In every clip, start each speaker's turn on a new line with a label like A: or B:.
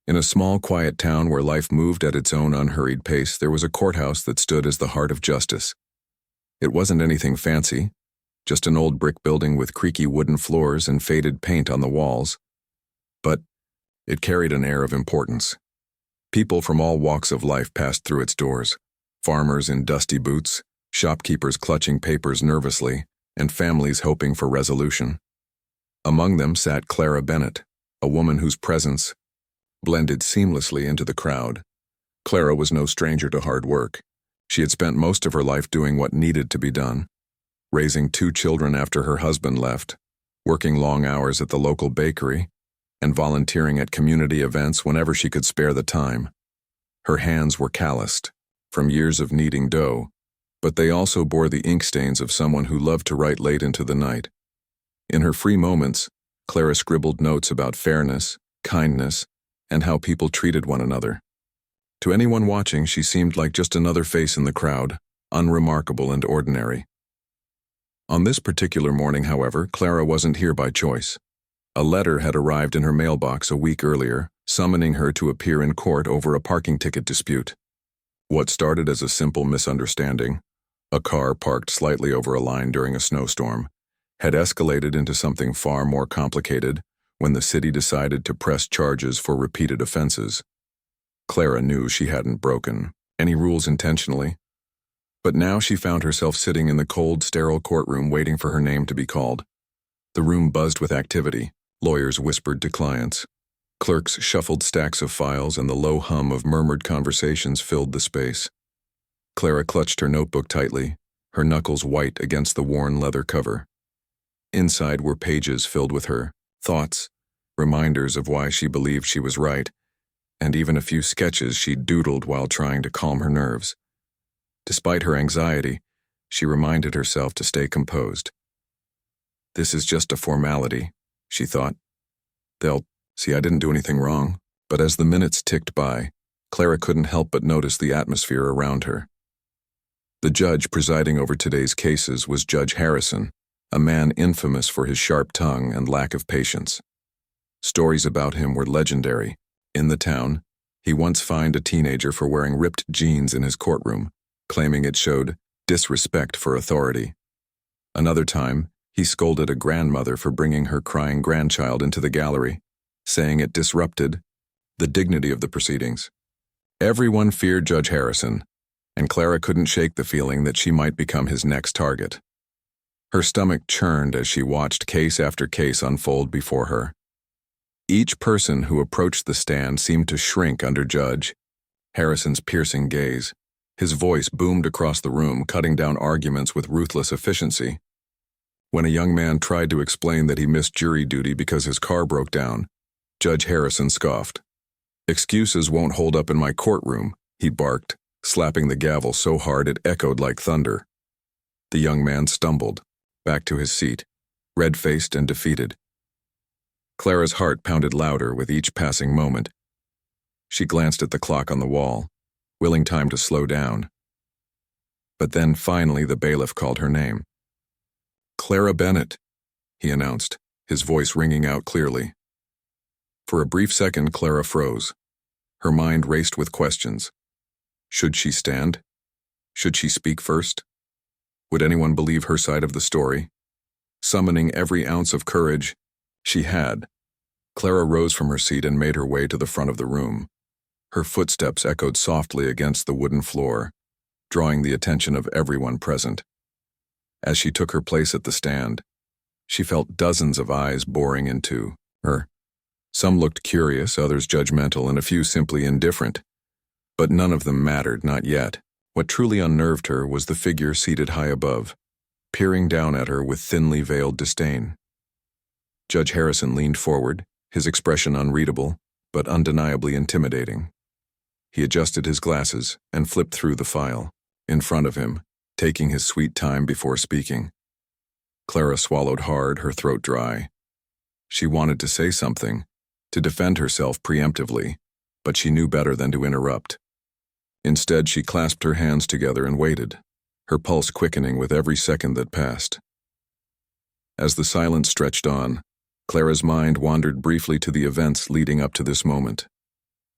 A: In a small, quiet town where life moved at its own unhurried pace, there was a courthouse that stood as the heart of justice. It wasn't anything fancy, just an old brick building with creaky wooden floors and faded paint on the walls. But it carried an air of importance. People from all walks of life passed through its doors. Farmers in dusty boots, shopkeepers clutching papers nervously, and families hoping for resolution. Among them sat Clara Bennett, a woman whose presence blended seamlessly into the crowd. Clara was no stranger to hard work. She had spent most of her life doing what needed to be done, raising 2 children after her husband left, working long hours at the local bakery, and volunteering at community events whenever she could spare the time. Her hands were calloused from years of kneading dough, but they also bore the ink stains of someone who loved to write late into the night. In her free moments, Clara scribbled notes about fairness, kindness, and how people treated one another. To anyone watching, she seemed like just another face in the crowd, unremarkable and ordinary. On this particular morning, however, Clara wasn't here by choice. A letter had arrived in her mailbox a week earlier, summoning her to appear in court over a parking ticket dispute. What started as a simple misunderstanding, a car parked slightly over a line during a snowstorm, had escalated into something far more complicated when the city decided to press charges for repeated offenses. Clara knew she hadn't broken any rules intentionally, but now she found herself sitting in the cold, sterile courtroom waiting for her name to be called. The room buzzed with activity. Lawyers whispered to clients. Clerks shuffled stacks of files, and the low hum of murmured conversations filled the space. Clara clutched her notebook tightly, her knuckles white against the worn leather cover. Inside were pages filled with her thoughts, reminders of why she believed she was right, and even a few sketches she'd doodled while trying to calm her nerves. Despite her anxiety, she reminded herself to stay composed. This is just a formality, she thought. They'll see I didn't do anything wrong. But as the minutes ticked by, Clara couldn't help but notice the atmosphere around her. The judge presiding over today's cases was Judge Harrison, a man infamous for his sharp tongue and lack of patience. Stories about him were legendary. In the town, he once fined a teenager for wearing ripped jeans in his courtroom, claiming it showed disrespect for authority. Another time, he scolded a grandmother for bringing her crying grandchild into the gallery, saying it disrupted the dignity of the proceedings. Everyone feared Judge Harrison, and Clara couldn't shake the feeling that she might become his next target. Her stomach churned as she watched case after case unfold before her. Each person who approached the stand seemed to shrink under Judge Harrison's piercing gaze. His voice boomed across the room, cutting down arguments with ruthless efficiency. When a young man tried to explain that he missed jury duty because his car broke down, Judge Harrison scoffed. "Excuses won't hold up in my courtroom," he barked, slapping the gavel so hard it echoed like thunder. The young man stumbled back to his seat, red-faced and defeated. Clara's heart pounded louder with each passing moment. She glanced at the clock on the wall, willing time to slow down. But then finally the bailiff called her name. "Clara Bennett," he announced, his voice ringing out clearly. For a brief second, Clara froze. Her mind raced with questions. Should she stand? Should she speak first? Would anyone believe her side of the story? Summoning every ounce of courage she had, Clara rose from her seat and made her way to the front of the room. Her footsteps echoed softly against the wooden floor, drawing the attention of everyone present. As she took her place at the stand, she felt dozens of eyes boring into her. Some looked curious, others judgmental, and a few simply indifferent. But none of them mattered, not yet. What truly unnerved her was the figure seated high above, peering down at her with thinly veiled disdain. Judge Harrison leaned forward, his expression unreadable, but undeniably intimidating. He adjusted his glasses and flipped through the file in front of him, taking his sweet time before speaking. Clara swallowed hard, her throat dry. She wanted to say something, to defend herself preemptively, but she knew better than to interrupt. Instead, she clasped her hands together and waited, her pulse quickening with every second that passed. As the silence stretched on, Clara's mind wandered briefly to the events leading up to this moment.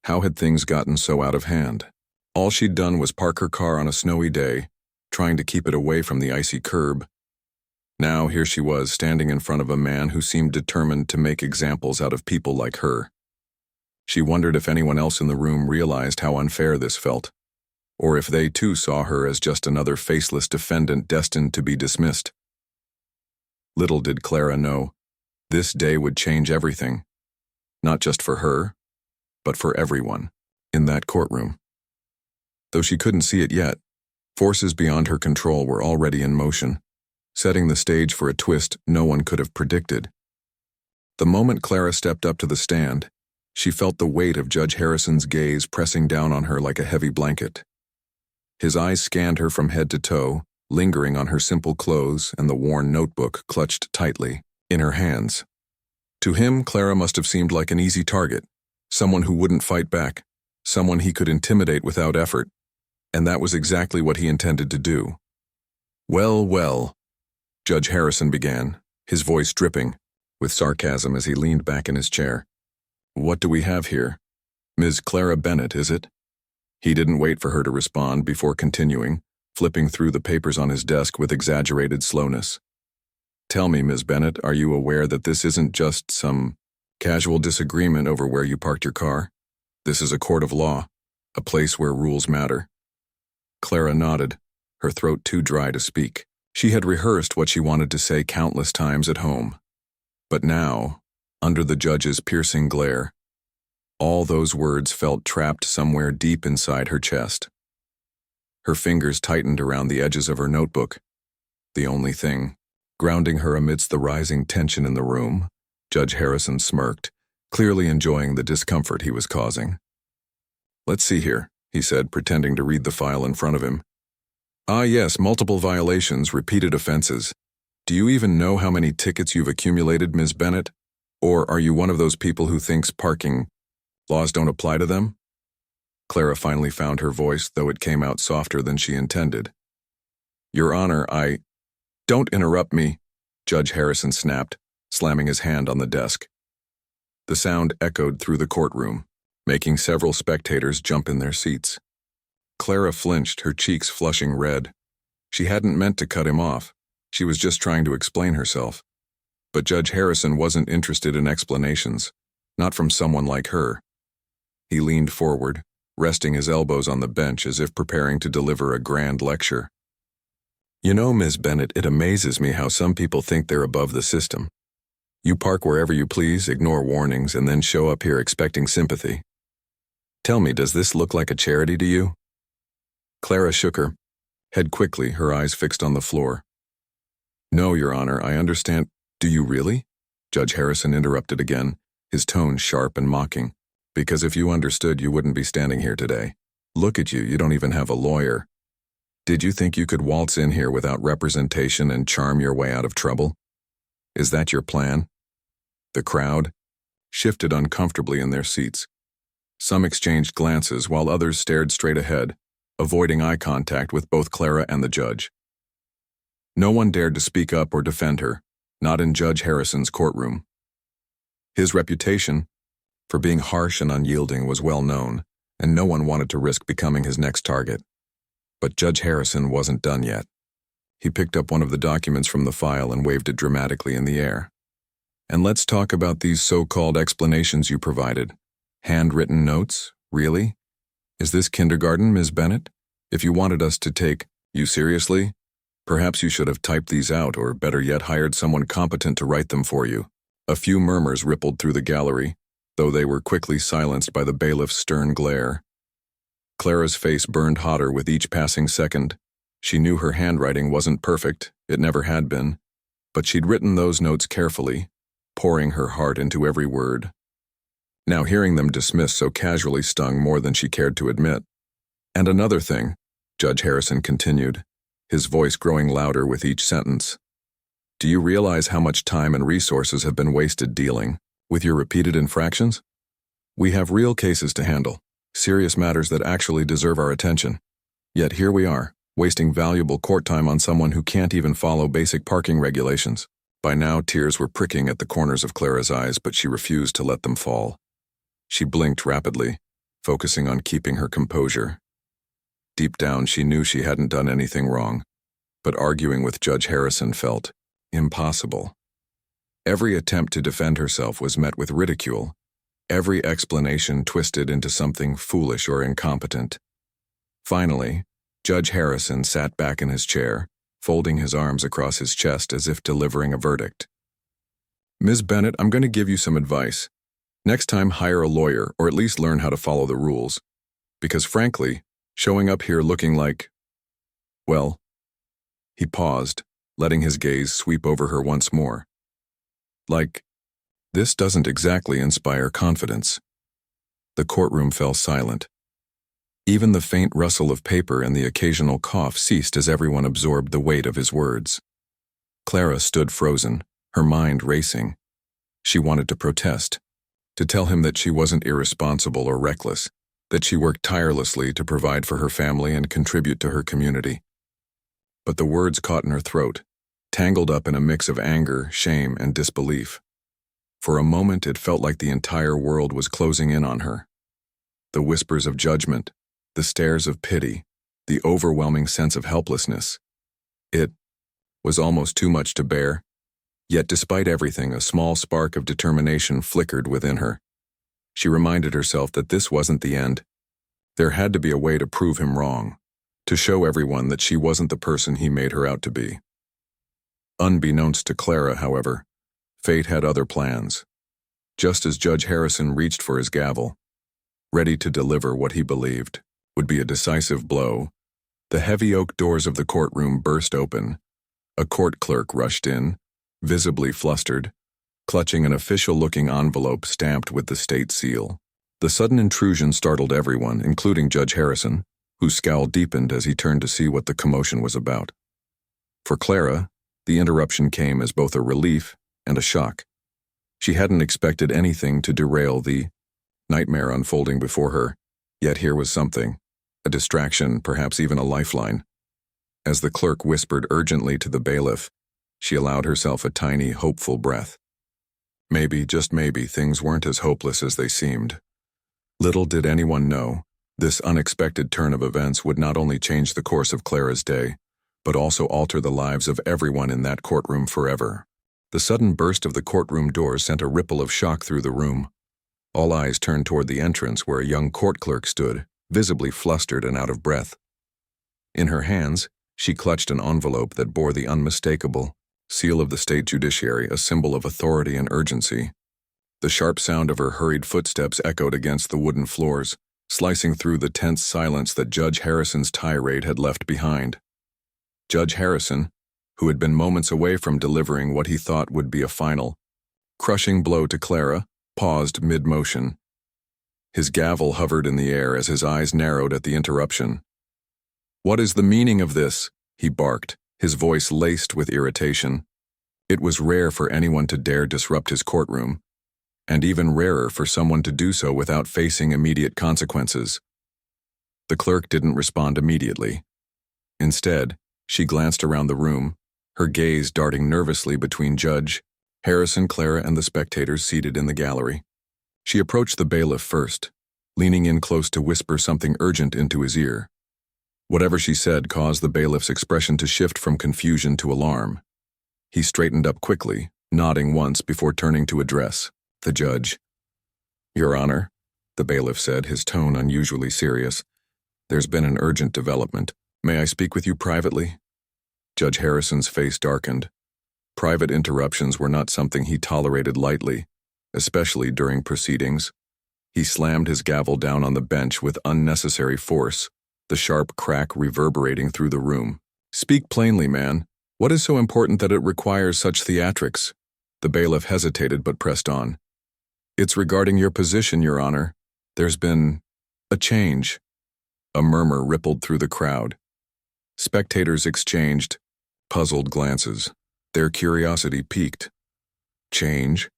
A: How had things gotten so out of hand? All she'd done was park her car on a snowy day, trying to keep it away from the icy curb. Now here she was, standing in front of a man who seemed determined to make examples out of people like her. She wondered if anyone else in the room realized how unfair this felt, or if they too saw her as just another faceless defendant destined to be dismissed. Little did Clara know, this day would change everything, not just for her, but for everyone in that courtroom. Though she couldn't see it yet, forces beyond her control were already in motion, setting the stage for a twist no one could have predicted. The moment Clara stepped up to the stand, she felt the weight of Judge Harrison's gaze pressing down on her like a heavy blanket. His eyes scanned her from head to toe, lingering on her simple clothes and the worn notebook clutched tightly in her hands. To him, Clara must have seemed like an easy target, someone who wouldn't fight back, someone he could intimidate without effort, and that was exactly what he intended to do. "Well, well," Judge Harrison began, his voice dripping with sarcasm as he leaned back in his chair. "What do we have here? Ms. Clara Bennett, is it?" He didn't wait for her to respond before continuing, flipping through the papers on his desk with exaggerated slowness. "Tell me, Ms. Bennett, are you aware that this isn't just some casual disagreement over where you parked your car? This is a court of law, a place where rules matter." Clara nodded, her throat too dry to speak. She had rehearsed what she wanted to say countless times at home. But now, under the judge's piercing glare, all those words felt trapped somewhere deep inside her chest. Her fingers tightened around the edges of her notebook. The only thing, grounding her amidst the rising tension in the room, Judge Harrison smirked, clearly enjoying the discomfort he was causing. "Let's see here," he said, pretending to read the file in front of him. "Ah yes, multiple violations, repeated offenses. Do you even know how many tickets you've accumulated, Ms. Bennett? Or are you one of those people who thinks parking laws don't apply to them?" Clara finally found her voice, though it came out softer than she intended. "Your Honor, Don't interrupt me," Judge Harrison snapped, slamming his hand on the desk. The sound echoed through the courtroom, making several spectators jump in their seats. Clara flinched, her cheeks flushing red. She hadn't meant to cut him off. She was just trying to explain herself. But Judge Harrison wasn't interested in explanations, not from someone like her. He leaned forward, resting his elbows on the bench as if preparing to deliver a grand lecture. "You know, Ms. Bennett, it amazes me how some people think they're above the system. You park wherever you please, ignore warnings, and then show up here expecting sympathy. Tell me, does this look like a charity to you?" Clara shook her head quickly, her eyes fixed on the floor. "No, Your Honor, I understand." "Do you really?" Judge Harrison interrupted again, his tone sharp and mocking. "Because if you understood, you wouldn't be standing here today. Look at you, you don't even have a lawyer. Did you think you could waltz in here without representation and charm your way out of trouble? Is that your plan?" The crowd shifted uncomfortably in their seats. Some exchanged glances while others stared straight ahead, avoiding eye contact with both Clara and the judge. No one dared to speak up or defend her, not in Judge Harrison's courtroom. His reputation for being harsh and unyielding was well known, and no one wanted to risk becoming his next target. But Judge Harrison wasn't done yet. He picked up one of the documents from the file and waved it dramatically in the air. "And let's talk about these so-called explanations you provided. Handwritten notes? Really? Is this kindergarten, Ms. Bennett? If you wanted us to take you seriously, perhaps you should have typed these out, or better yet, hired someone competent to write them for you." A few murmurs rippled through the gallery, though they were quickly silenced by the bailiff's stern glare. Clara's face burned hotter with each passing second. She knew her handwriting wasn't perfect, it never had been, but she'd written those notes carefully, pouring her heart into every word. Now hearing them dismissed so casually stung more than she cared to admit. "And another thing," Judge Harrison continued, his voice growing louder with each sentence. "Do you realize how much time and resources have been wasted dealing with your repeated infractions? We have real cases to handle, serious matters that actually deserve our attention. Yet here we are, wasting valuable court time on someone who can't even follow basic parking regulations." By now, tears were pricking at the corners of Clara's eyes, but she refused to let them fall. She blinked rapidly, focusing on keeping her composure. Deep down, she knew she hadn't done anything wrong, but arguing with Judge Harrison felt impossible. Every attempt to defend herself was met with ridicule, every explanation twisted into something foolish or incompetent. Finally, Judge Harrison sat back in his chair, folding his arms across his chest as if delivering a verdict. "Ms. Bennett, I'm going to give you some advice. Next time, hire a lawyer, or at least learn how to follow the rules. Because frankly, showing up here looking like, well..." He paused, letting his gaze sweep over her once more. "Like, this doesn't exactly inspire confidence." The courtroom fell silent. Even the faint rustle of paper and the occasional cough ceased as everyone absorbed the weight of his words. Clara stood frozen, her mind racing. She wanted to protest, to tell him that she wasn't irresponsible or reckless, that she worked tirelessly to provide for her family and contribute to her community. But the words caught in her throat, tangled up in a mix of anger, shame, and disbelief. For a moment, it felt like the entire world was closing in on her. The whispers of judgment, the stares of pity, the overwhelming sense of helplessness. It was almost too much to bear. Yet despite everything, a small spark of determination flickered within her. She reminded herself that this wasn't the end. There had to be a way to prove him wrong, to show everyone that she wasn't the person he made her out to be. Unbeknownst to Clara, however, fate had other plans. Just as Judge Harrison reached for his gavel, ready to deliver what he believed would be a decisive blow, the heavy oak doors of the courtroom burst open. A court clerk rushed in, visibly flustered, clutching an official-looking envelope stamped with the state seal. The sudden intrusion startled everyone, including Judge Harrison, whose scowl deepened as he turned to see what the commotion was about. For Clara, the interruption came as both a relief and a shock. She hadn't expected anything to derail the nightmare unfolding before her, yet here was something, a distraction, perhaps even a lifeline. As the clerk whispered urgently to the bailiff, she allowed herself a tiny, hopeful breath. Maybe, just maybe, things weren't as hopeless as they seemed. Little did anyone know, this unexpected turn of events would not only change the course of Clara's day, but also alter the lives of everyone in that courtroom forever. The sudden burst of the courtroom doors sent a ripple of shock through the room. All eyes turned toward the entrance where a young court clerk stood, visibly flustered and out of breath. In her hands, she clutched an envelope that bore the unmistakable seal of the state judiciary, a symbol of authority and urgency. The sharp sound of her hurried footsteps echoed against the wooden floors, slicing through the tense silence that Judge Harrison's tirade had left behind. Judge Harrison, who had been moments away from delivering what he thought would be a final, crushing blow to Clara, paused mid-motion. His gavel hovered in the air as his eyes narrowed at the interruption. "What is the meaning of this?" he barked, his voice laced with irritation. It was rare for anyone to dare disrupt his courtroom, and even rarer for someone to do so without facing immediate consequences. The clerk didn't respond immediately. Instead, she glanced around the room, her gaze darting nervously between Judge Harrison, Clara, and the spectators seated in the gallery. She approached the bailiff first, leaning in close to whisper something urgent into his ear. Whatever she said caused the bailiff's expression to shift from confusion to alarm. He straightened up quickly, nodding once before turning to address the judge. "Your Honor," the bailiff said, his tone unusually serious, "there's been an urgent development. May I speak with you privately?" Judge Harrison's face darkened. Private interruptions were not something he tolerated lightly, especially during proceedings. He slammed his gavel down on the bench with unnecessary force, the sharp crack reverberating through the room. "Speak plainly, man. What is so important that it requires such theatrics?" The bailiff hesitated but pressed on. "It's regarding your position, Your Honor. There's been a change." A murmur rippled through the crowd. Spectators exchanged puzzled glances. Their curiosity piqued. Change?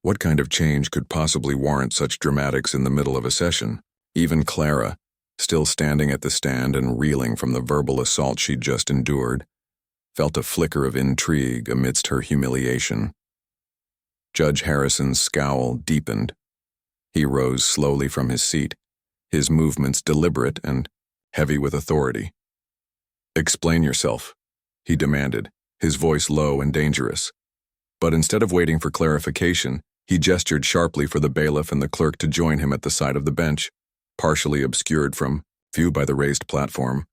A: What kind of change could possibly warrant such dramatics in the middle of a session? Even Clara, still standing at the stand and reeling from the verbal assault she'd just endured, felt a flicker of intrigue amidst her humiliation. Judge Harrison's scowl deepened. He rose slowly from his seat, his movements deliberate and heavy with authority. "Explain yourself," he demanded, his voice low and dangerous. But instead of waiting for clarification, he gestured sharply for the bailiff and the clerk to join him at the side of the bench, partially obscured from view by the raised platform.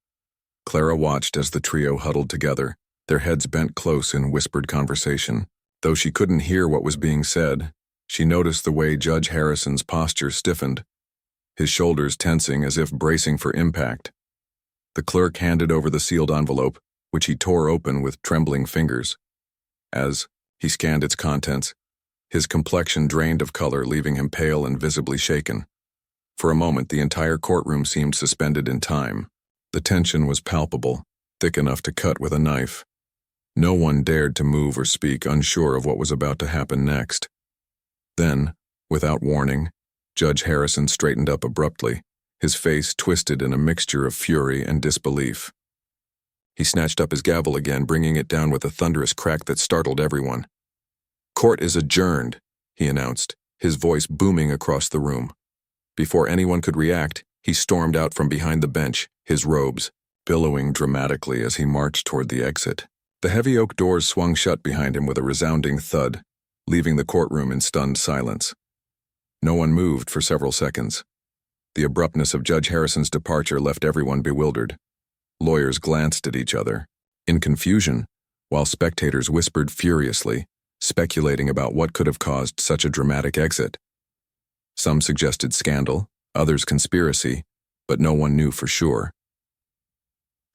A: Clara watched as the trio huddled together, their heads bent close in whispered conversation. Though she couldn't hear what was being said, she noticed the way Judge Harrison's posture stiffened, his shoulders tensing as if bracing for impact. The clerk handed over the sealed envelope, which he tore open with trembling fingers. As he scanned its contents, his complexion drained of color, leaving him pale and visibly shaken. For a moment, the entire courtroom seemed suspended in time. The tension was palpable, thick enough to cut with a knife. No one dared to move or speak, unsure of what was about to happen next. Then, without warning, Judge Harrison straightened up abruptly, his face twisted in a mixture of fury and disbelief. He snatched up his gavel again, bringing it down with a thunderous crack that startled everyone. "Court is adjourned," he announced, his voice booming across the room. Before anyone could react, he stormed out from behind the bench, his robes billowing dramatically as he marched toward the exit. The heavy oak doors swung shut behind him with a resounding thud, leaving the courtroom in stunned silence. No one moved for several seconds. The abruptness of Judge Harrison's departure left everyone bewildered. Lawyers glanced at each other, in confusion, while spectators whispered furiously, speculating about what could have caused such a dramatic exit. Some suggested scandal, others conspiracy, but no one knew for sure.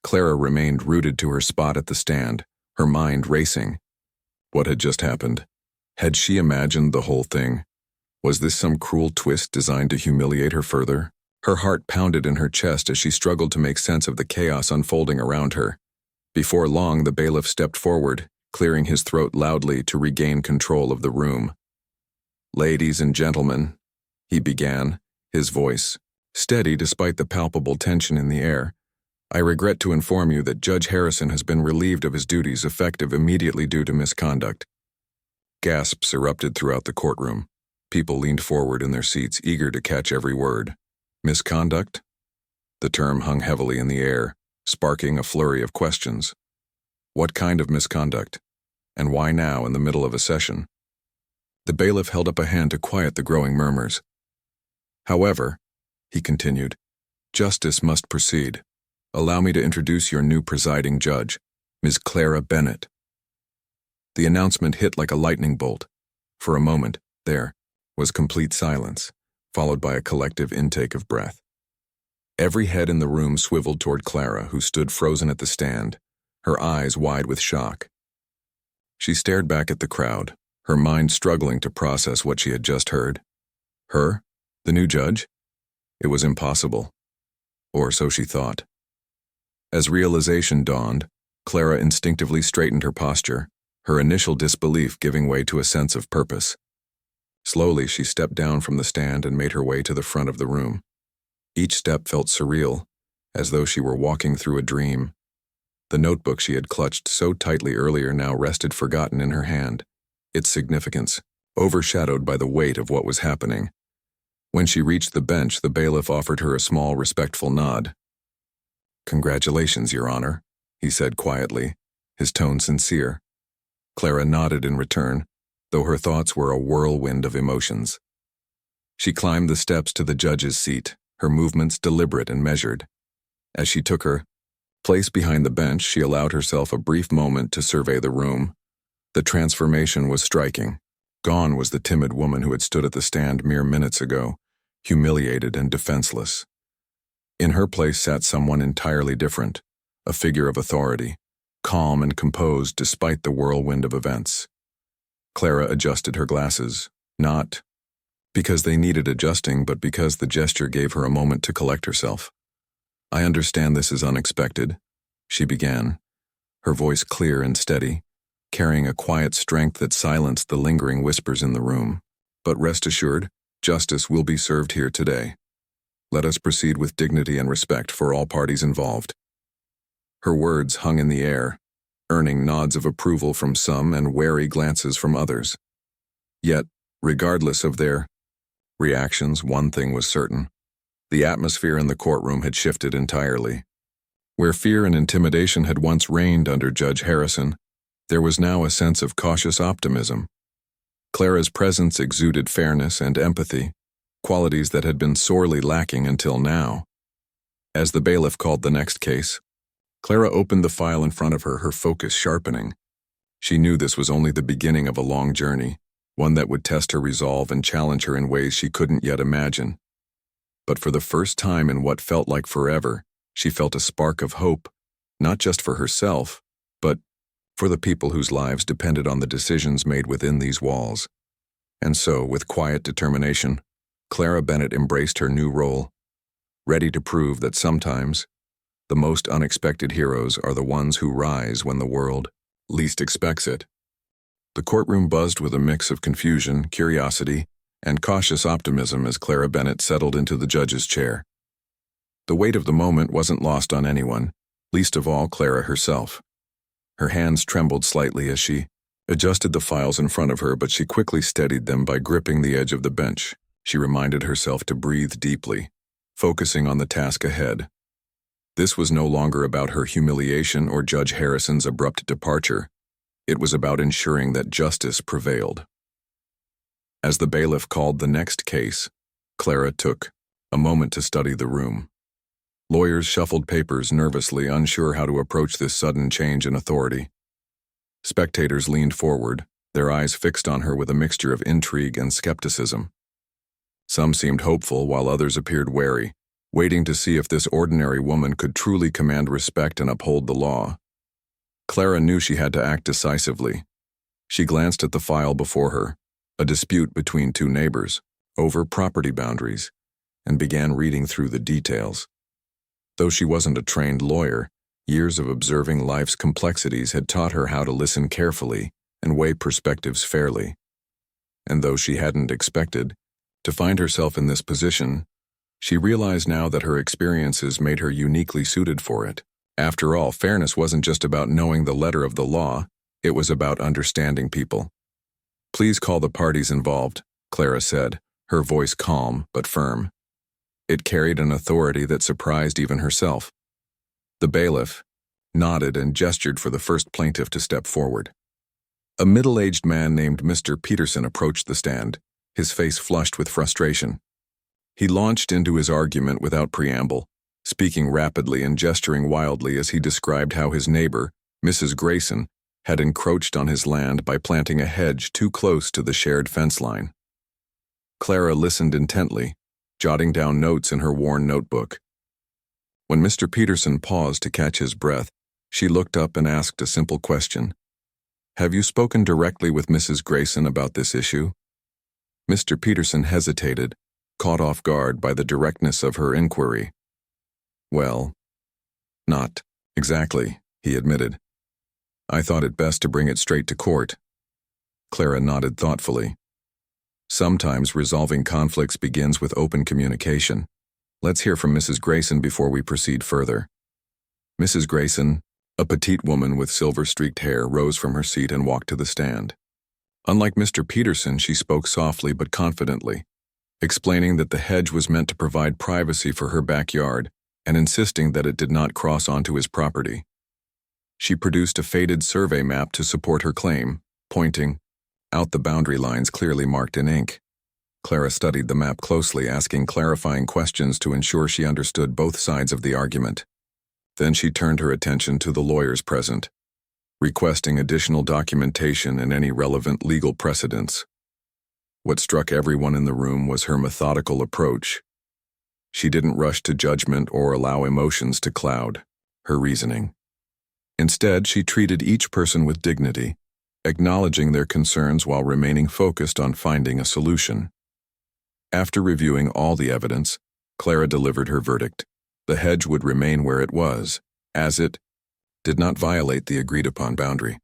A: Clara remained rooted to her spot at the stand, her mind racing. What had just happened? Had she imagined the whole thing? Was this some cruel twist designed to humiliate her further? Her heart pounded in her chest as she struggled to make sense of the chaos unfolding around her. Before long, the bailiff stepped forward, clearing his throat loudly to regain control of the room. "Ladies and gentlemen," he began, his voice steady despite the palpable tension in the air, "I regret to inform you that Judge Harrison has been relieved of his duties effective immediately due to misconduct." Gasps erupted throughout the courtroom. People leaned forward in their seats, eager to catch every word. Misconduct? The term hung heavily in the air, sparking a flurry of questions. What kind of misconduct? And why now in the middle of a session? The bailiff held up a hand to quiet the growing murmurs. "However," he continued, "justice must proceed. Allow me to introduce your new presiding judge, Ms. Clara Bennett." The announcement hit like a lightning bolt. For a moment, there was complete silence, followed by a collective intake of breath. Every head in the room swiveled toward Clara, who stood frozen at the stand, her eyes wide with shock. She stared back at the crowd, her mind struggling to process what she had just heard. Her? The new judge? It was impossible. Or so she thought. As realization dawned, Clara instinctively straightened her posture, her initial disbelief giving way to a sense of purpose. Slowly, she stepped down from the stand and made her way to the front of the room. Each step felt surreal, as though she were walking through a dream. The notebook she had clutched so tightly earlier now rested forgotten in her hand, its significance overshadowed by the weight of what was happening. When she reached the bench, the bailiff offered her a small, respectful nod. "Congratulations, Your Honor," he said quietly, his tone sincere. Clara nodded in return, though her thoughts were a whirlwind of emotions. She climbed the steps to the judge's seat, her movements deliberate and measured. As she took her place behind the bench, she allowed herself a brief moment to survey the room. The transformation was striking. Gone was the timid woman who had stood at the stand mere minutes ago, humiliated and defenseless. In her place sat someone entirely different, a figure of authority, calm and composed despite the whirlwind of events. Clara adjusted her glasses, not because they needed adjusting, but because the gesture gave her a moment to collect herself. "I understand this is unexpected," she began, her voice clear and steady, carrying a quiet strength that silenced the lingering whispers in the room. "But rest assured, justice will be served here today. Let us proceed with dignity and respect for all parties involved." Her words hung in the air, earning nods of approval from some and wary glances from others. Yet, regardless of their reactions, one thing was certain. The atmosphere in the courtroom had shifted entirely. Where fear and intimidation had once reigned under Judge Harrison, there was now a sense of cautious optimism. Clara's presence exuded fairness and empathy, qualities that had been sorely lacking until now. As the bailiff called the next case, Clara opened the file in front of her, her focus sharpening. She knew this was only the beginning of a long journey, one that would test her resolve and challenge her in ways she couldn't yet imagine. But for the first time in what felt like forever, she felt a spark of hope, not just for herself, but for the people whose lives depended on the decisions made within these walls. And so, with quiet determination, Clara Bennett embraced her new role, ready to prove that sometimes the most unexpected heroes are the ones who rise when the world least expects it. The courtroom buzzed with a mix of confusion, curiosity, and cautious optimism as Clara Bennett settled into the judge's chair. The weight of the moment wasn't lost on anyone, least of all Clara herself. Her hands trembled slightly as she adjusted the files in front of her, but she quickly steadied them by gripping the edge of the bench. She reminded herself to breathe deeply, focusing on the task ahead. This was no longer about her humiliation or Judge Harrison's abrupt departure. It was about ensuring that justice prevailed. As the bailiff called the next case, Clara took a moment to study the room. Lawyers shuffled papers nervously, unsure how to approach this sudden change in authority. Spectators leaned forward, their eyes fixed on her with a mixture of intrigue and skepticism. Some seemed hopeful, while others appeared wary, waiting to see if this ordinary woman could truly command respect and uphold the law. Clara knew she had to act decisively. She glanced at the file before her, a dispute between two neighbors, over property boundaries, and began reading through the details. Though she wasn't a trained lawyer, years of observing life's complexities had taught her how to listen carefully and weigh perspectives fairly. And though she hadn't expected to find herself in this position, she realized now that her experiences made her uniquely suited for it. After all, fairness wasn't just about knowing the letter of the law, it was about understanding people. "Please call the parties involved," Clara said, her voice calm but firm. It carried an authority that surprised even herself. The bailiff nodded and gestured for the first plaintiff to step forward. A middle-aged man named Mr. Peterson approached the stand, his face flushed with frustration. He launched into his argument without preamble, speaking rapidly and gesturing wildly as he described how his neighbor, Mrs. Grayson, had encroached on his land by planting a hedge too close to the shared fence line. Clara listened intently, jotting down notes in her worn notebook. When Mr. Peterson paused to catch his breath, she looked up and asked a simple question. "Have you spoken directly with Mrs. Grayson about this issue?" Mr. Peterson hesitated, caught off guard by the directness of her inquiry. "Well, not exactly," he admitted. "I thought it best to bring it straight to court." Clara nodded thoughtfully. "Sometimes resolving conflicts begins with open communication. Let's hear from Mrs. Grayson before we proceed further." Mrs. Grayson, a petite woman with silver-streaked hair, rose from her seat and walked to the stand. Unlike Mr. Peterson, she spoke softly but confidently, explaining that the hedge was meant to provide privacy for her backyard and insisting that it did not cross onto his property. She produced a faded survey map to support her claim, pointing out the boundary lines clearly marked in ink. Clara studied the map closely, asking clarifying questions to ensure she understood both sides of the argument. Then she turned her attention to the lawyers present, requesting additional documentation and any relevant legal precedents. What struck everyone in the room was her methodical approach. She didn't rush to judgment or allow emotions to cloud her reasoning. Instead, she treated each person with dignity, acknowledging their concerns while remaining focused on finding a solution. After reviewing all the evidence, Clara delivered her verdict. The hedge would remain where it was, as it did not violate the agreed-upon boundary.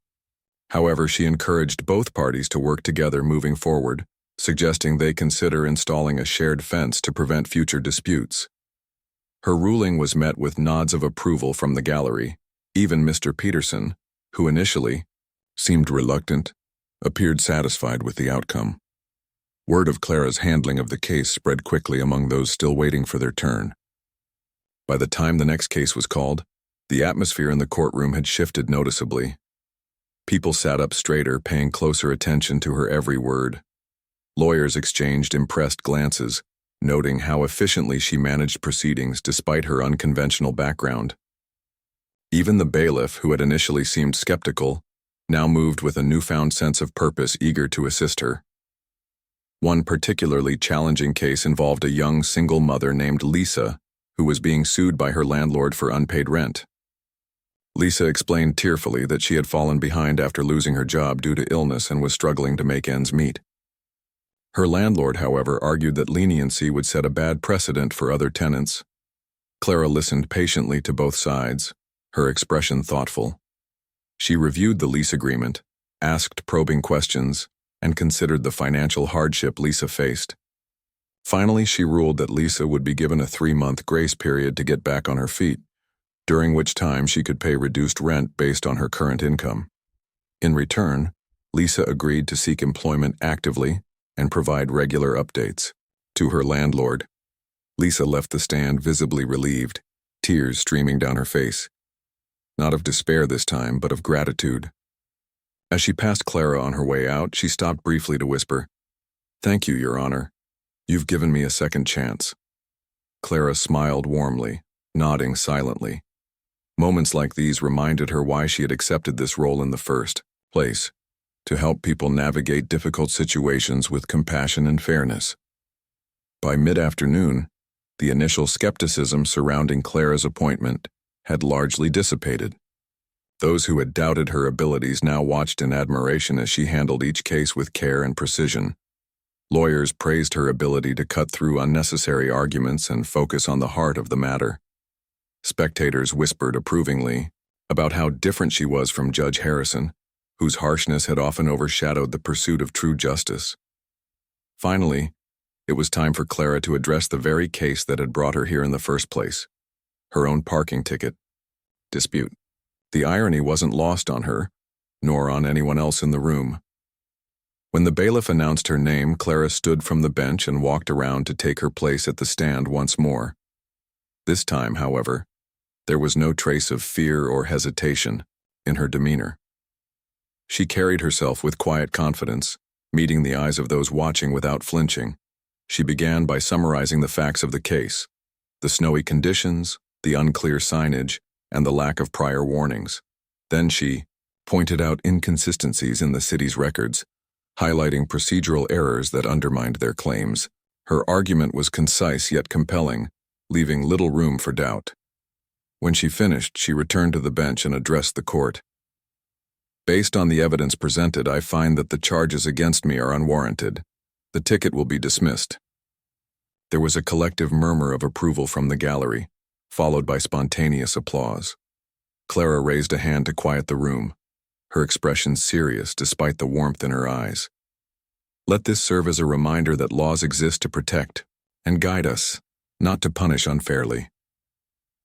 A: However, she encouraged both parties to work together moving forward, suggesting they consider installing a shared fence to prevent future disputes. Her ruling was met with nods of approval from the gallery. Even Mr. Peterson, who initially seemed reluctant, appeared satisfied with the outcome. Word of Clara's handling of the case spread quickly among those still waiting for their turn. By the time the next case was called, the atmosphere in the courtroom had shifted noticeably. People sat up straighter, paying closer attention to her every word. Lawyers exchanged impressed glances, noting how efficiently she managed proceedings despite her unconventional background. Even the bailiff, who had initially seemed skeptical, now moved with a newfound sense of purpose, eager to assist her. One particularly challenging case involved a young single mother named Lisa, who was being sued by her landlord for unpaid rent. Lisa explained tearfully that she had fallen behind after losing her job due to illness and was struggling to make ends meet. Her landlord, however, argued that leniency would set a bad precedent for other tenants. Clara listened patiently to both sides, her expression thoughtful. She reviewed the lease agreement, asked probing questions, and considered the financial hardship Lisa faced. Finally, she ruled that Lisa would be given a 3-month grace period to get back on her feet, during which time she could pay reduced rent based on her current income. In return, Lisa agreed to seek employment actively and provide regular updates. To her landlord, Lisa left the stand visibly relieved, tears streaming down her face. Not of despair this time, but of gratitude. As she passed Clara on her way out, she stopped briefly to whisper, "Thank you, Your Honor. You've given me a second chance." Clara smiled warmly, nodding silently. Moments like these reminded her why she had accepted this role in the first place, to help people navigate difficult situations with compassion and fairness. By mid-afternoon, the initial skepticism surrounding Clara's appointment had largely dissipated. Those who had doubted her abilities now watched in admiration as she handled each case with care and precision. Lawyers praised her ability to cut through unnecessary arguments and focus on the heart of the matter. Spectators whispered approvingly about how different she was from Judge Harrison, whose harshness had often overshadowed the pursuit of true justice. Finally, it was time for Clara to address the very case that had brought her here in the first place, her own parking ticket dispute. The irony wasn't lost on her, nor on anyone else in the room. When the bailiff announced her name, Clara stood from the bench and walked around to take her place at the stand once more. This time, however, there was no trace of fear or hesitation in her demeanor. She carried herself with quiet confidence, meeting the eyes of those watching without flinching. She began by summarizing the facts of the case: the snowy conditions, the unclear signage, and the lack of prior warnings. Then she pointed out inconsistencies in the city's records, highlighting procedural errors that undermined their claims. Her argument was concise yet compelling, leaving little room for doubt. When she finished, she returned to the bench and addressed the court. "Based on the evidence presented, I find that the charges against me are unwarranted. The ticket will be dismissed." There was a collective murmur of approval from the gallery, followed by spontaneous applause. Clara raised a hand to quiet the room, her expression serious despite the warmth in her eyes. Let this serve as a reminder that laws exist to protect and guide us, not to punish unfairly.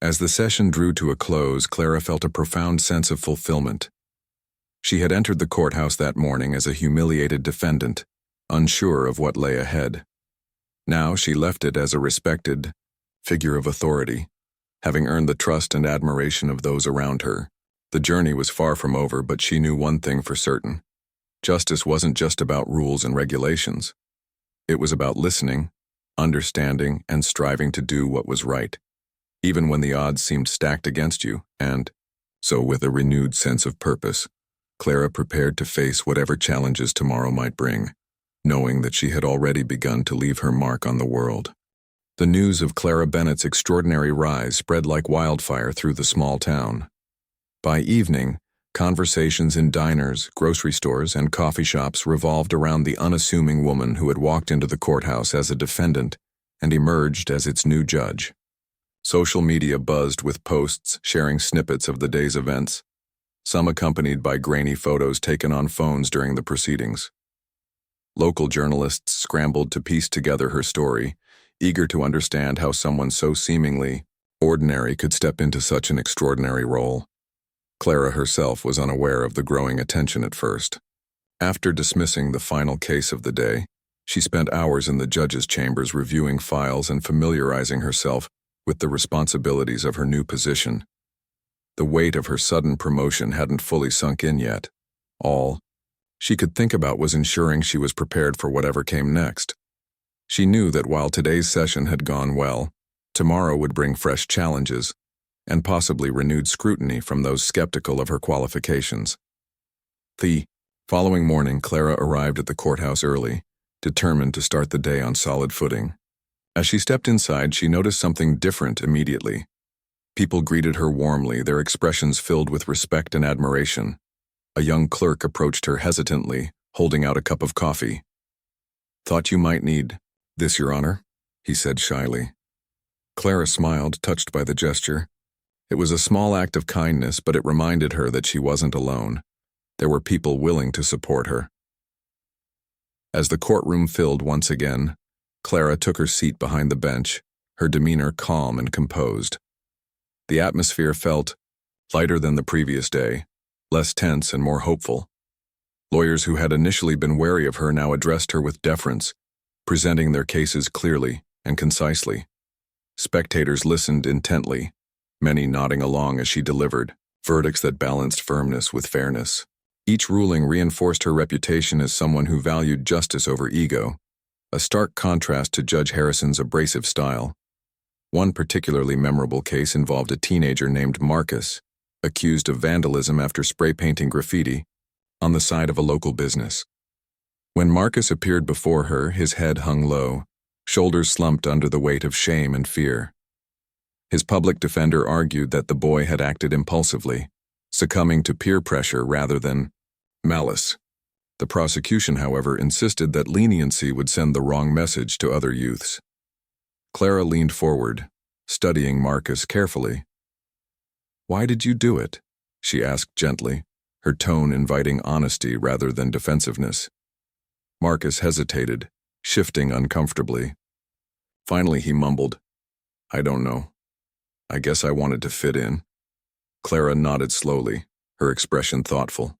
A: As the session drew to a close, Clara felt a profound sense of fulfillment. She had entered the courthouse that morning as a humiliated defendant, unsure of what lay ahead. Now she left it as a respected figure of authority, having earned the trust and admiration of those around her. The journey was far from over, but she knew one thing for certain. Justice wasn't just about rules and regulations. It was about listening, understanding, and striving to do what was right, even when the odds seemed stacked against you. And so, with a renewed sense of purpose, Clara prepared to face whatever challenges tomorrow might bring, knowing that she had already begun to leave her mark on the world. The news of Clara Bennett's extraordinary rise spread like wildfire through the small town. By evening, conversations in diners, grocery stores, and coffee shops revolved around the unassuming woman who had walked into the courthouse as a defendant and emerged as its new judge. Social media buzzed with posts sharing snippets of the day's events, some accompanied by grainy photos taken on phones during the proceedings. Local journalists scrambled to piece together her story, eager to understand how someone so seemingly ordinary could step into such an extraordinary role. Clara herself was unaware of the growing attention at first. After dismissing the final case of the day, She spent hours in the judge's chambers reviewing files and familiarizing herself with the responsibilities of her new position. The weight of her sudden promotion hadn't fully sunk in yet. All she could think about was ensuring she was prepared for whatever came next. She knew that while today's session had gone well, tomorrow would bring fresh challenges and possibly renewed scrutiny from those skeptical of her qualifications. The following morning, Clara arrived at the courthouse early, determined to start the day on solid footing. As she stepped inside, she noticed something different immediately. People greeted her warmly, their expressions filled with respect and admiration. A young clerk approached her hesitantly, holding out a cup of coffee. "Thought you might need this, Your Honor," he said shyly. Clara smiled, touched by the gesture. It was a small act of kindness, but it reminded her that she wasn't alone. There were people willing to support her. As the courtroom filled once again, Clara took her seat behind the bench, her demeanor calm and composed. The atmosphere felt lighter than the previous day, less tense and more hopeful. Lawyers who had initially been wary of her now addressed her with deference, presenting their cases clearly and concisely. Spectators listened intently, many nodding along as she delivered verdicts that balanced firmness with fairness. Each ruling reinforced her reputation as someone who valued justice over ego, a stark contrast to Judge Harrison's abrasive style. One particularly memorable case involved a teenager named Marcus, accused of vandalism after spray painting graffiti on the side of a local business. When Marcus appeared before her, his head hung low, shoulders slumped under the weight of shame and fear. His public defender argued that the boy had acted impulsively, succumbing to peer pressure rather than malice. The prosecution, however, insisted that leniency would send the wrong message to other youths. Clara leaned forward, studying Marcus carefully. "Why did you do it?" she asked gently, her tone inviting honesty rather than defensiveness. Marcus hesitated, shifting uncomfortably. Finally he mumbled, "I don't know. I guess I wanted to fit in." Clara nodded slowly, her expression thoughtful.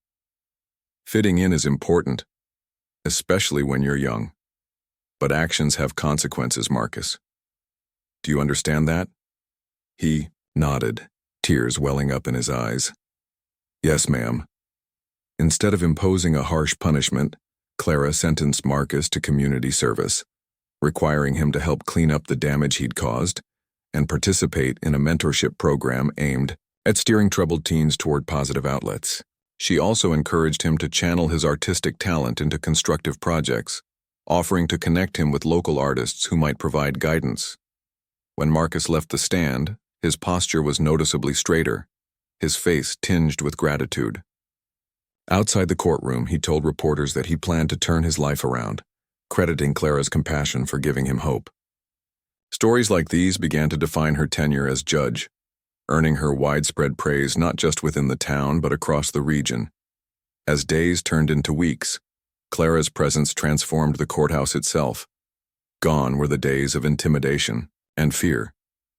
A: "Fitting in is important, especially when you're young. But actions have consequences, Marcus. Do you understand that?" He nodded, tears welling up in his eyes. "Yes, ma'am." Instead of imposing a harsh punishment, Clara sentenced Marcus to community service, requiring him to help clean up the damage he'd caused and participate in a mentorship program aimed at steering troubled teens toward positive outlets. She also encouraged him to channel his artistic talent into constructive projects, offering to connect him with local artists who might provide guidance. When Marcus left the stand, his posture was noticeably straighter, his face tinged with gratitude. Outside the courtroom, he told reporters that he planned to turn his life around, crediting Clara's compassion for giving him hope. Stories like these began to define her tenure as judge, earning her widespread praise not just within the town but across the region. As days turned into weeks, Clara's presence transformed the courthouse itself. Gone were the days of intimidation and fear.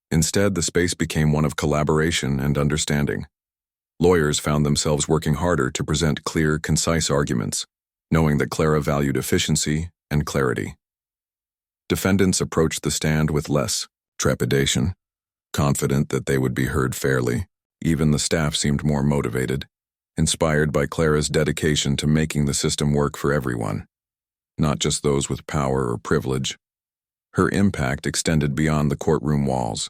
A: Instead, the space became one of collaboration and understanding. Lawyers found themselves working harder to present clear, concise arguments, knowing that Clara valued efficiency and clarity. Defendants approached the stand with less trepidation, confident that they would be heard fairly. Even the staff seemed more motivated, inspired by Clara's dedication to making the system work for everyone, not just those with power or privilege. Her impact extended beyond the courtroom walls.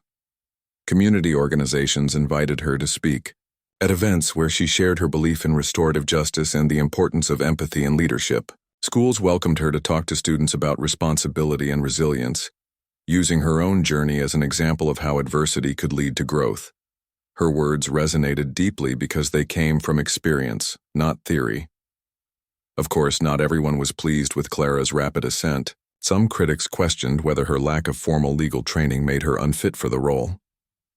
A: Community organizations invited her to speak at events where she shared her belief in restorative justice and the importance of empathy and leadership. Schools welcomed her to talk to students about responsibility and resilience, using her own journey as an example of how adversity could lead to growth. Her words resonated deeply because they came from experience, not theory. Of course, not everyone was pleased with Clara's rapid ascent. Some critics questioned whether her lack of formal legal training made her unfit for the role.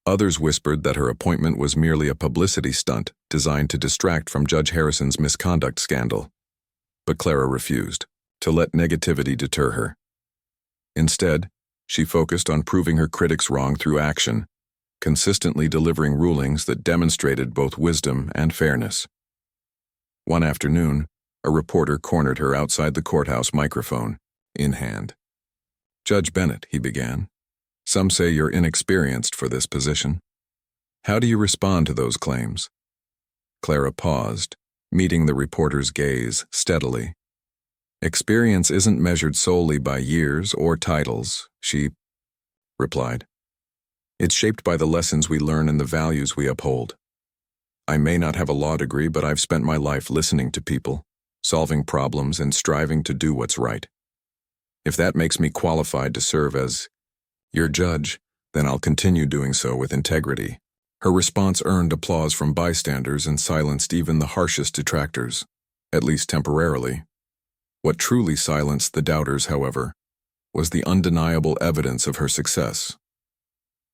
A: Others whispered that her appointment was merely a publicity stunt designed to distract from Judge Harrison's misconduct scandal. But Clara refused to let negativity deter her. Instead, she focused on proving her critics wrong through action, consistently delivering rulings that demonstrated both wisdom and fairness. One afternoon, a reporter cornered her outside the courthouse microphone, in hand. "Judge Bennett," he began, "some say you're inexperienced for this position. How do you respond to those claims?" Clara paused, meeting the reporter's gaze steadily. "Experience isn't measured solely by years or titles," she replied. "It's shaped by the lessons we learn and the values we uphold. I may not have a law degree, but I've spent my life listening to people, solving problems, and striving to do what's right. If that makes me qualified to serve as your judge, then I'll continue doing so with integrity." Her response earned applause from bystanders and silenced even the harshest detractors, at least temporarily. What truly silenced the doubters, however, was the undeniable evidence of her success.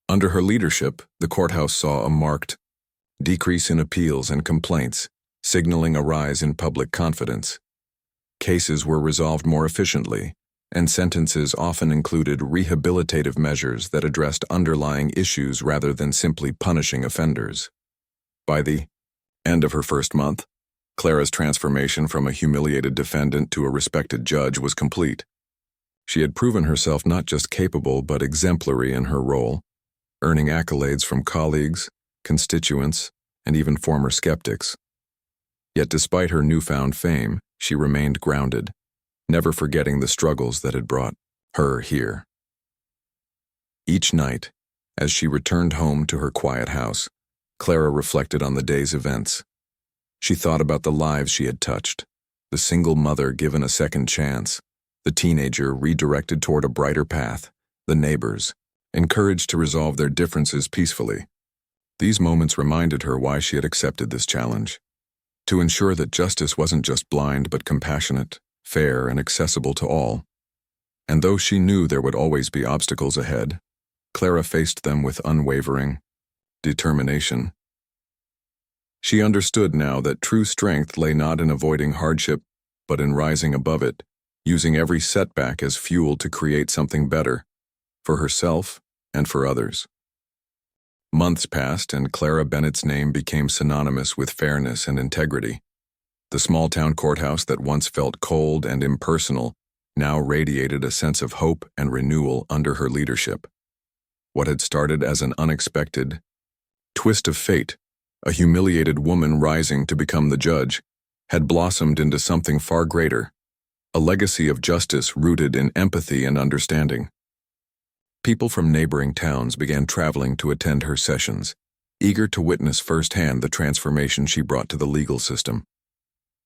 A: Under her leadership, the courthouse saw a marked decrease in appeals and complaints, signaling a rise in public confidence. Cases were resolved more efficiently, and sentences often included rehabilitative measures that addressed underlying issues rather than simply punishing offenders. By the end of her first month, Clara's transformation from a humiliated defendant to a respected judge was complete. She had proven herself not just capable but exemplary in her role, earning accolades from colleagues, constituents, and even former skeptics. Yet despite her newfound fame, she remained grounded, never forgetting the struggles that had brought her here. Each night, as she returned home to her quiet house, Clara reflected on the day's events. She thought about the lives she had touched, the single mother given a second chance, the teenager redirected toward a brighter path, the neighbors, encouraged to resolve their differences peacefully. These moments reminded her why she had accepted this challenge: to ensure that justice wasn't just blind but compassionate, fair, and accessible to all. And though she knew there would always be obstacles ahead, Clara faced them with unwavering determination. She understood now that true strength lay not in avoiding hardship, but in rising above it, using every setback as fuel to create something better, for herself and for others. Months passed, and Clara Bennett's name became synonymous with fairness and integrity. The small-town courthouse that once felt cold and impersonal now radiated a sense of hope and renewal under her leadership. What had started as an unexpected twist of fate, a humiliated woman rising to become the judge, had blossomed into something far greater, a legacy of justice rooted in empathy and understanding. People from neighboring towns began traveling to attend her sessions, eager to witness firsthand the transformation she brought to the legal system.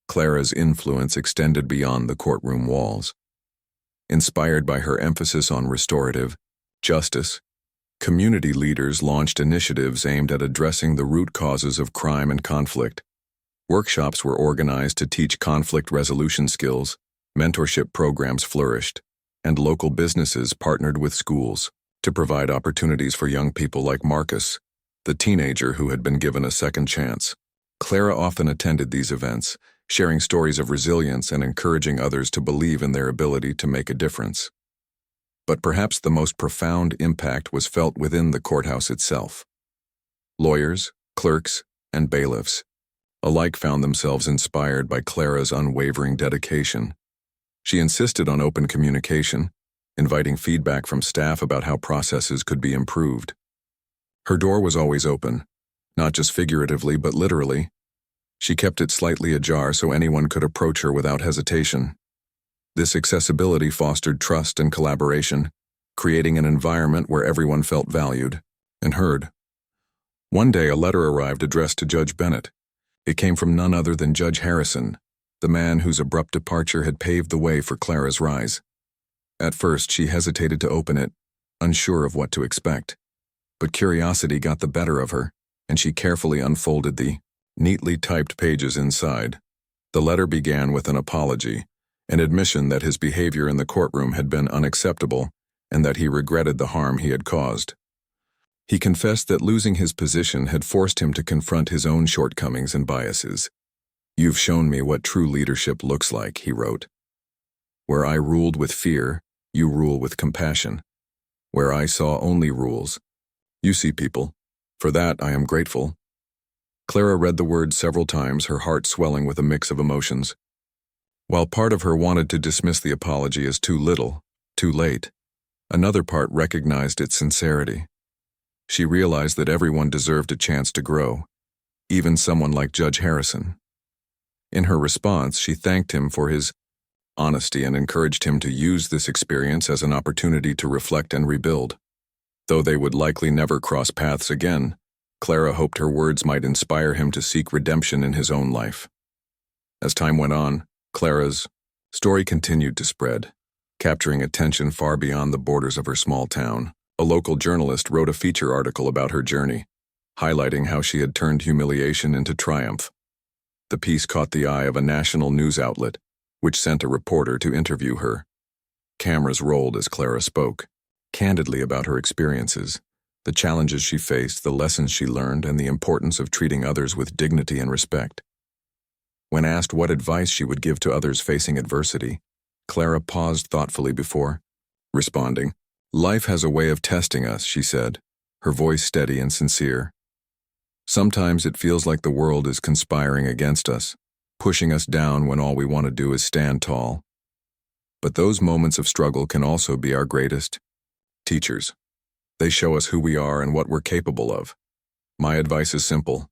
A: Clara's influence extended beyond the courtroom walls. Inspired by her emphasis on restorative justice, community leaders launched initiatives aimed at addressing the root causes of crime and conflict. Workshops were organized to teach conflict resolution skills, mentorship programs flourished, and local businesses partnered with schools to provide opportunities for young people like Marcus, the teenager who had been given a second chance. Clara often attended these events, sharing stories of resilience and encouraging others to believe in their ability to make a difference. But perhaps the most profound impact was felt within the courthouse itself. Lawyers, clerks, and bailiffs alike found themselves inspired by Clara's unwavering dedication. She insisted on open communication, inviting feedback from staff about how processes could be improved. Her door was always open, not just figuratively but literally. She kept it slightly ajar so anyone could approach her without hesitation. This accessibility fostered trust and collaboration, creating an environment where everyone felt valued and heard. One day, a letter arrived addressed to Judge Bennett. It came from none other than Judge Harrison, the man whose abrupt departure had paved the way for Clara's rise. At first, she hesitated to open it, unsure of what to expect. But curiosity got the better of her, and she carefully unfolded the neatly typed pages inside. The letter began with an apology, an admission that his behavior in the courtroom had been unacceptable and that he regretted the harm he had caused. He confessed that losing his position had forced him to confront his own shortcomings and biases. "You've shown me what true leadership looks like," he wrote. "Where I ruled with fear, you rule with compassion. Where I saw only rules, you see people. For that, I am grateful." Clara read the words several times, her heart swelling with a mix of emotions. While part of her wanted to dismiss the apology as too little, too late, another part recognized its sincerity. She realized that everyone deserved a chance to grow, even someone like Judge Harrison. In her response, she thanked him for his honesty and encouraged him to use this experience as an opportunity to reflect and rebuild. Though they would likely never cross paths again, Clara hoped her words might inspire him to seek redemption in his own life. As time went on, Clara's story continued to spread, capturing attention far beyond the borders of her small town. A local journalist wrote a feature article about her journey, highlighting how she had turned humiliation into triumph. The piece caught the eye of a national news outlet, which sent a reporter to interview her. Cameras rolled as Clara spoke, candidly about her experiences, the challenges she faced, the lessons she learned, and the importance of treating others with dignity and respect. When asked what advice she would give to others facing adversity, Clara paused thoughtfully before responding. "Life has a way of testing us," she said, her voice steady and sincere. "Sometimes it feels like the world is conspiring against us, pushing us down when all we want to do is stand tall. But those moments of struggle can also be our greatest teachers. They show us who we are and what we're capable of. My advice is simple.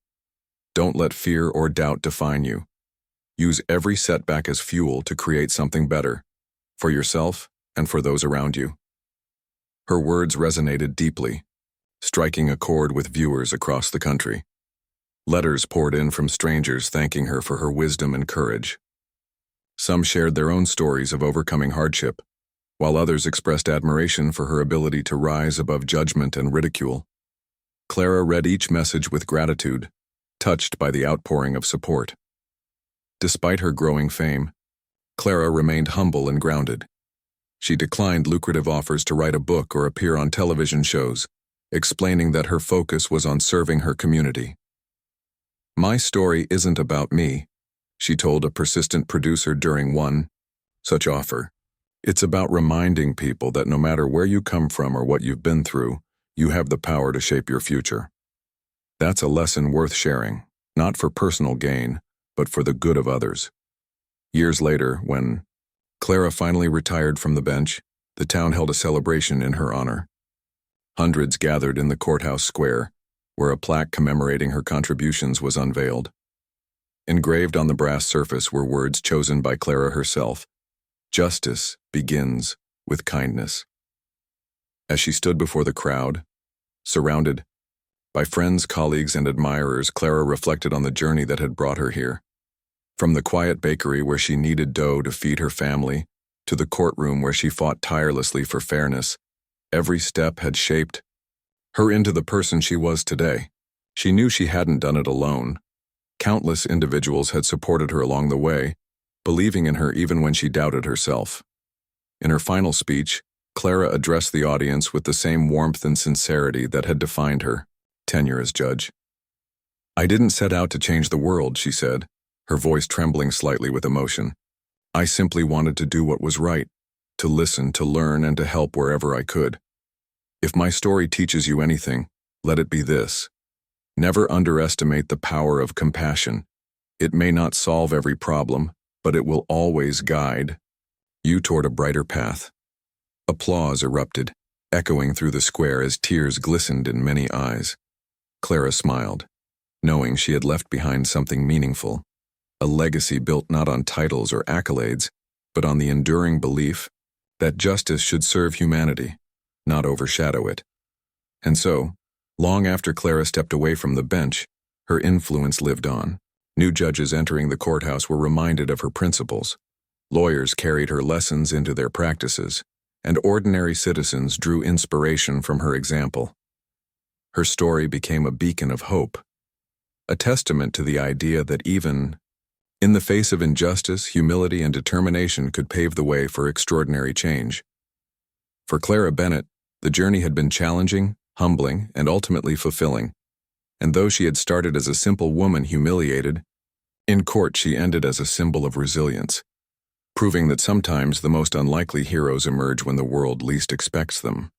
A: Don't let fear or doubt define you. Use every setback as fuel to create something better, for yourself and for those around you." Her words resonated deeply, striking a chord with viewers across the country. Letters poured in from strangers thanking her for her wisdom and courage. Some shared their own stories of overcoming hardship, while others expressed admiration for her ability to rise above judgment and ridicule. Clara read each message with gratitude, touched by the outpouring of support. Despite her growing fame, Clara remained humble and grounded. She declined lucrative offers to write a book or appear on television shows, explaining that her focus was on serving her community. "My story isn't about me," she told a persistent producer during one such offer. "It's about reminding people that no matter where you come from or what you've been through, you have the power to shape your future." That's a lesson worth sharing, not for personal gain, but for the good of others. Years later, when Clara finally retired from the bench, the town held a celebration in her honor. Hundreds gathered in the courthouse square, where a plaque commemorating her contributions was unveiled. Engraved on the brass surface were words chosen by Clara herself: "Justice begins with kindness." As she stood before the crowd, surrounded by friends, colleagues, and admirers, Clara reflected on the journey that had brought her here. From the quiet bakery where she kneaded dough to feed her family, to the courtroom where she fought tirelessly for fairness, every step had shaped her into the person she was today. She knew she hadn't done it alone. Countless individuals had supported her along the way, believing in her even when she doubted herself. In her final speech, Clara addressed the audience with the same warmth and sincerity that had defined her tenure as judge. "I didn't set out to change the world," she said, her voice trembling slightly with emotion. "I simply wanted to do what was right, to listen, to learn, and to help wherever I could. If my story teaches you anything, let it be this: never underestimate the power of compassion. It may not solve every problem, but it will always guide you toward a brighter path." Applause erupted, echoing through the square as tears glistened in many eyes. Clara smiled, knowing she had left behind something meaningful, a legacy built not on titles or accolades, but on the enduring belief that justice should serve humanity, not overshadow it. And so, long after Clara stepped away from the bench, her influence lived on. New judges entering the courthouse were reminded of her principles. Lawyers carried her lessons into their practices, and ordinary citizens drew inspiration from her example. Her story became a beacon of hope, a testament to the idea that even in the face of injustice, humility and determination could pave the way for extraordinary change. For Clara Bennett, the journey had been challenging, humbling, and ultimately fulfilling. And though she had started as a simple woman humiliated, in court she ended as a symbol of resilience, proving that sometimes the most unlikely heroes emerge when the world least expects them.